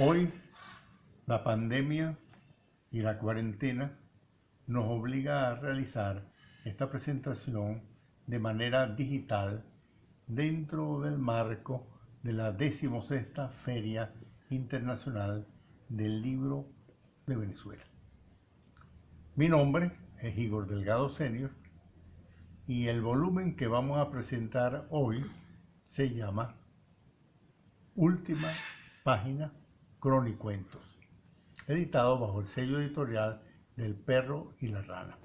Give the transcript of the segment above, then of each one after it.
Hoy la pandemia y la cuarentena nos obliga a realizar esta presentación de manera digital dentro del marco de la 16ª Feria Internacional del Libro de Venezuela. Mi nombre es Igor Delgado Senior y el volumen que vamos a presentar hoy se llama Última Página Cronicuentos, editado bajo el sello editorial del Perro y la Rana.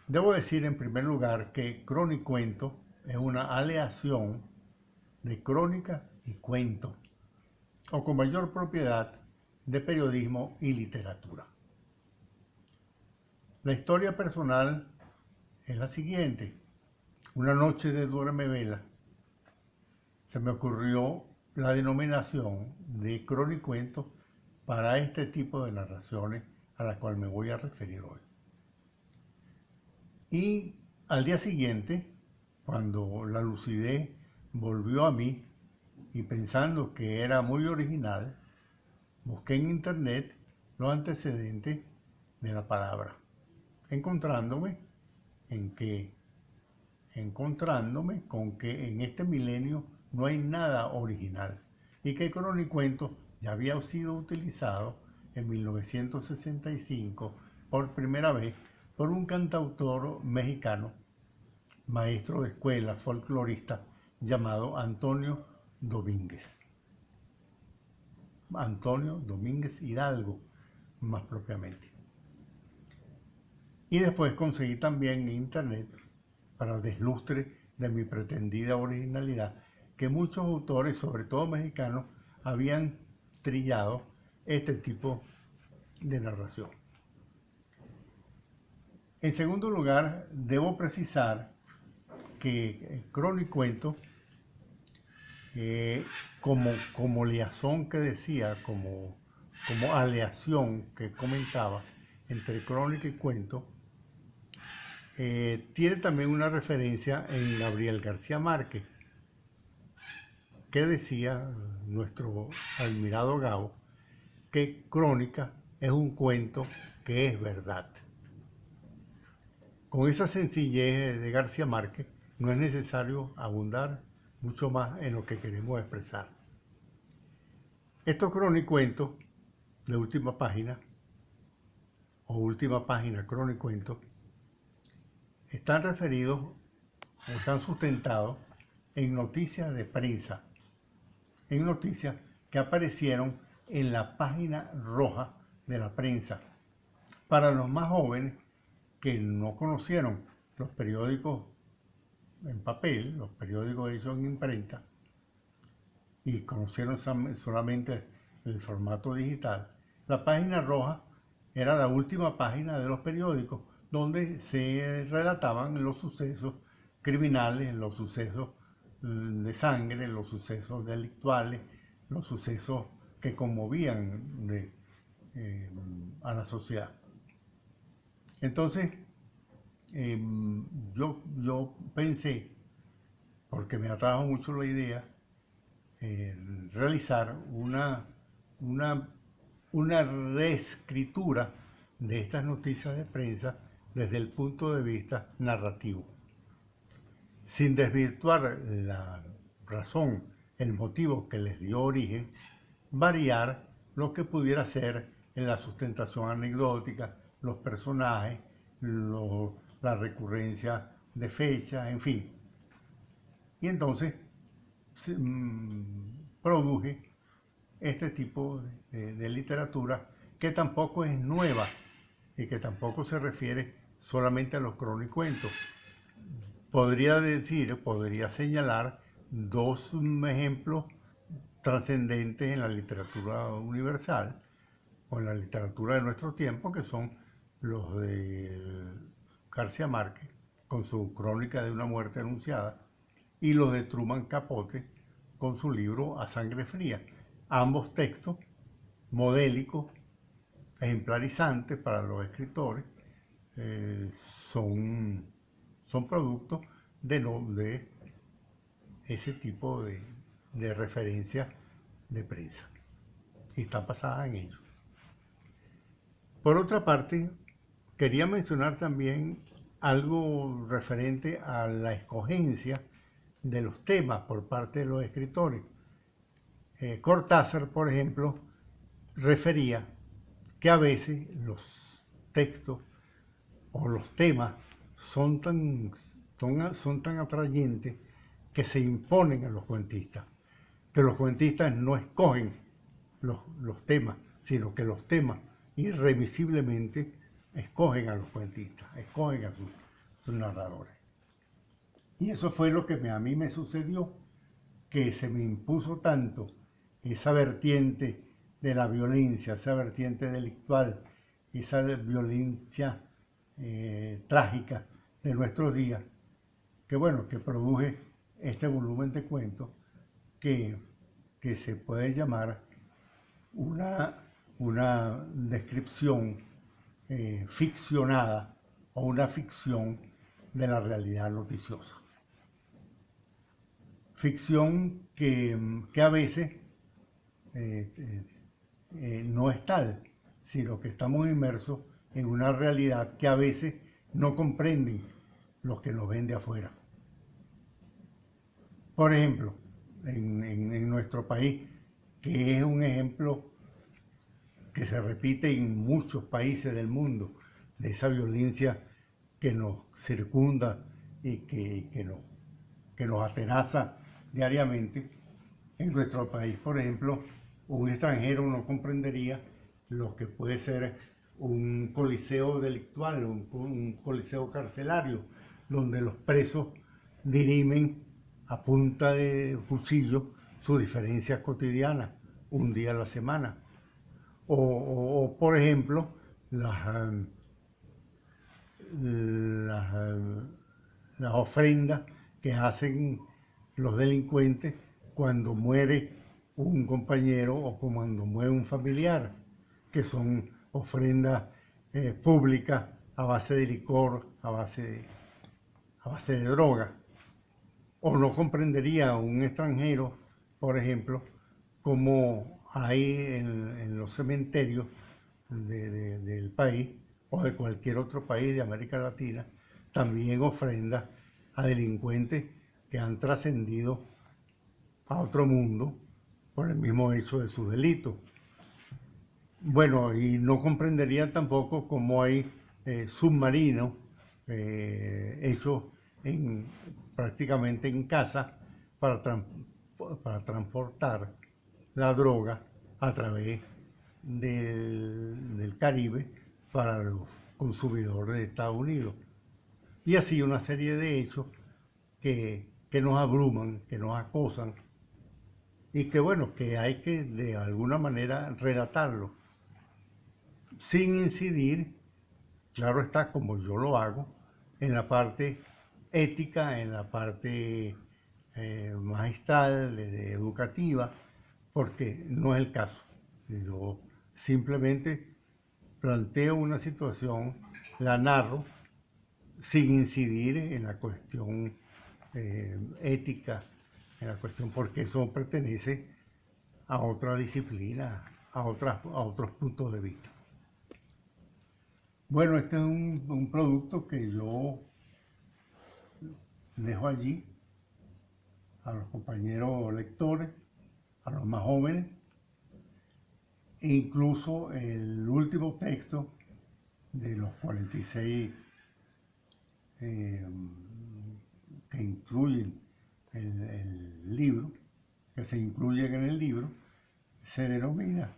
Debo decir en primer lugar que cronicuento es una aleación de crónica y cuento, o con mayor propiedad de periodismo y literatura. La historia personal es la siguiente. Una noche de duermevela se me ocurrió la denominación de cronicuento para este tipo de narraciones a la cual me voy a referir hoy. Y al día siguiente, cuando la lucidez volvió a mí y pensando que era muy original, busqué en internet los antecedentes de la palabra, encontrándome con que en este milenio no hay nada original y que el cronicuento ya había sido utilizado en 1965 por primera vez por un cantautor mexicano, maestro de escuela, folclorista, llamado Antonio Domínguez. Antonio Domínguez Hidalgo, más propiamente. Y después conseguí también en internet, para deslustre de mi pretendida originalidad, que muchos autores, sobre todo mexicanos, habían trillado este tipo de narración. En segundo lugar, debo precisar que cronicuento, como liazón que decía, como aleación que comentaba entre crónica y cuento, tiene también una referencia en Gabriel García Márquez, que decía nuestro admirado Gabo, que crónica es un cuento que es verdad. Con esa sencillez de García Márquez no es necesario abundar mucho más en lo que queremos expresar. Estos cronicuentos de última página o última página cronicuentos están referidos o están sustentados en noticias de prensa, en noticias que aparecieron en la página roja de la prensa. Para los más jóvenes que no conocieron los periódicos en papel, los periódicos hechos en imprenta, y conocieron solamente el formato digital, la página roja era la última página de los periódicos donde se relataban los sucesos criminales, los sucesos de sangre, los sucesos delictuales, los sucesos que conmovían a la sociedad. Entonces, yo pensé, porque me atrajo mucho la idea, realizar una reescritura de estas noticias de prensa desde el punto de vista narrativo, sin desvirtuar la razón, el motivo que les dio origen, variar lo que pudiera ser en la sustentación anecdótica, los personajes, la recurrencia de fechas, en fin. Y entonces produje este tipo de literatura que tampoco es nueva y que tampoco se refiere solamente a los cronicuentos. Podría señalar dos ejemplos trascendentes en la literatura universal o en la literatura de nuestro tiempo, que son los de García Márquez con su Crónica de una muerte anunciada y los de Truman Capote con su libro A Sangre Fría. Ambos textos modélicos, ejemplarizantes para los escritores, son productos de ese tipo de referencias de prensa. y está basada en ello. Por otra parte, quería mencionar también algo referente a la escogencia de los temas por parte de los escritores. Cortázar, por ejemplo, refería que a veces los textos o los temas son tan atrayentes que se imponen a los cuentistas, que los cuentistas no escogen los temas, sino que los temas irremisiblemente escogen a los cuentistas, escogen a sus narradores. Y eso fue lo que a mí me sucedió, que se me impuso tanto esa vertiente de la violencia, esa vertiente delictual, esa violencia trágica de nuestros días, que bueno, que produje este volumen de cuentos que se puede llamar una descripción ficcionada o una ficción de la realidad noticiosa. Ficción que a veces no es tal, sino que estamos inmersos en una realidad que a veces no comprenden los que nos ven de afuera. Por ejemplo, en nuestro país, que es un ejemplo que se repite en muchos países del mundo, de esa violencia que nos circunda y que nos atenaza diariamente. En nuestro país, por ejemplo, un extranjero no comprendería lo que puede ser un coliseo delictual, un coliseo carcelario, donde los presos dirimen a punta de cuchillo sus diferencias cotidianas, un día a la semana. Por ejemplo, las ofrendas que hacen los delincuentes cuando muere un compañero o cuando muere un familiar, que son ofrendas públicas a base de licor, a base de droga. O no comprendería un extranjero, por ejemplo, como hay en los cementerios del país o de cualquier otro país de América Latina, también ofrendas a delincuentes que han trascendido a otro mundo por el mismo hecho de sus delitos. Bueno, y no comprenderían tampoco cómo hay submarinos hechos prácticamente en casa para transportar la droga a través del Caribe para los consumidores de Estados Unidos. Y así una serie de hechos que nos abruman, que nos acosan y que bueno, que hay que de alguna manera relatarlo sin incidir, claro está, como yo lo hago, en la parte ética, en la parte magistral, educativa, porque no es el caso. Yo simplemente planteo una situación, la narro, sin incidir en la cuestión ética, en la cuestión, porque eso pertenece a otra disciplina, a otros puntos de vista. Bueno, este es un producto que yo dejo allí a los compañeros lectores, a los más jóvenes, e incluso el último texto de los 46 que incluyen el libro, que se incluyen en el libro, se denomina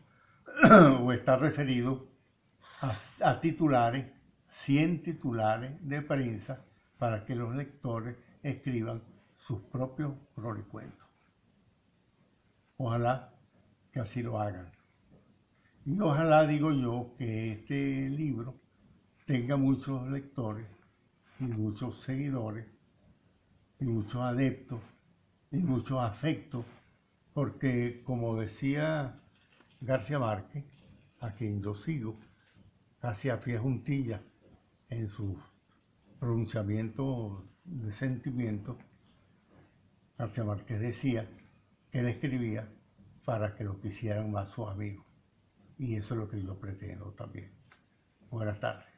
o está referido a titulares, 100 titulares de prensa para que los lectores escriban sus propios cronicuentos. Ojalá que así lo hagan. Y ojalá, digo yo, que este libro tenga muchos lectores y muchos seguidores y muchos adeptos y muchos afectos, porque como decía García Márquez, a quien yo sigo, casi a pie juntilla en sus pronunciamientos de sentimientos, García Márquez decía que él escribía para que lo quisieran más sus amigos. y eso es lo que yo pretendo también. Buenas tardes.